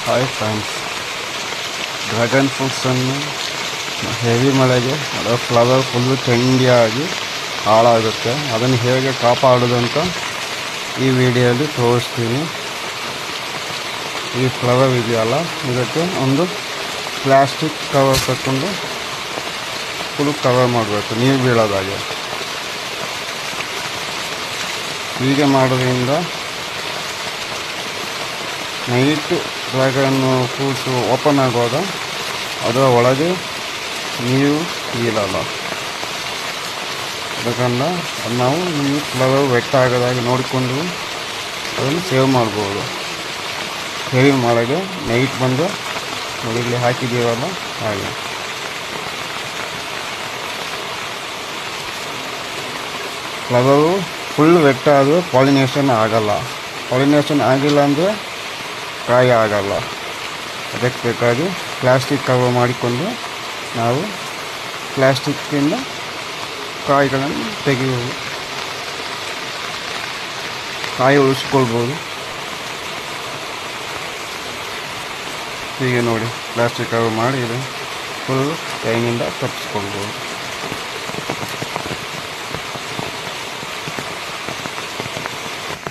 Hi friends, dragon ಫ್ರೂಟ್ಸನ್ನು heavy ಮಳೆಗೆ ಅದರ flower full ಥಂಡಿಯಾಗಿ ಹಾಳಾಗುತ್ತೆ. ಅದನ್ನು ಹೇಗೆ ಕಾಪಾಡೋದು ಅಂತ ಈ ವಿಡಿಯೋಲಿ ತೋರಿಸ್ತೀನಿ. ಈ ಫ್ಲವರ್ ಇದೆಯಲ್ಲ, ಇದಕ್ಕೆ ಒಂದು ಪ್ಲಾಸ್ಟಿಕ್ ಕವರ್ ತಗೊಂಡು ಫುಲ್ ಕವರ್ ಮಾಡಬೇಕು, ನೀರು ಬೀಳೋದಾಗೆ. ಹೀಗೆ ಮಾಡೋದ್ರಿಂದ ನೈಟು ಡ್ರ್ಯಾಗನ್ ಫ್ರೂಟ್ಸು ಓಪನ್ ಆಗುವಾಗ ಅದರ ಒಳಗೆ ನೀರು ಬೀಳಲ್ಲ. ಅದಕ್ಕಂದ ನಾವು ಈ ಫ್ಲವರ್ ವೆಟ್ ಆಗೋದಾಗಿ ನೋಡಿಕೊಂಡು ಅದನ್ನು ಸೇವ್ ಮಾಡ್ಬೋದು. ಹೆವಿ ಮಳೆಗೆ ನೈಟ್ ಬಂದು ನೋಡಿ ಇಲ್ಲಿ ಹಾಕಿದ್ದೀವಲ್ಲ ಹಾಗೆ. ಫ್ಲವರು ಫುಲ್ ವೆಟ್ ಆದರೆ ಪಾಲಿನೇಷನ್ ಆಗಲ್ಲ. ಪಾಲಿನೇಷನ್ ಆಗಿಲ್ಲ ಅಂದರೆ ಕಾಯಿ ಆಗಲ್ಲ. ಅದಕ್ಕೆ ಬೇಕಾಗಿ ಪ್ಲಾಸ್ಟಿಕ್ ಕವರ್ ಮಾಡಿಕೊಂಡು ನಾವು ಪ್ಲಾಸ್ಟಿಕ್ಕಿಂದ ಕಾಯಿಗಳನ್ನು ತೆಗೆಯುವುದು, ಕಾಯಿ ಉಳಿಸ್ಕೊಳ್ಬೋದು. ಹೀಗೆ ನೋಡಿ ಪ್ಲಾಸ್ಟಿಕ್ ಕವರ್ ಮಾಡಿ ಇದು ಫುಲ್ ಕೈಯಿಂದ ತಪ್ಪಿಸ್ಕೊಳ್ಬೋದು.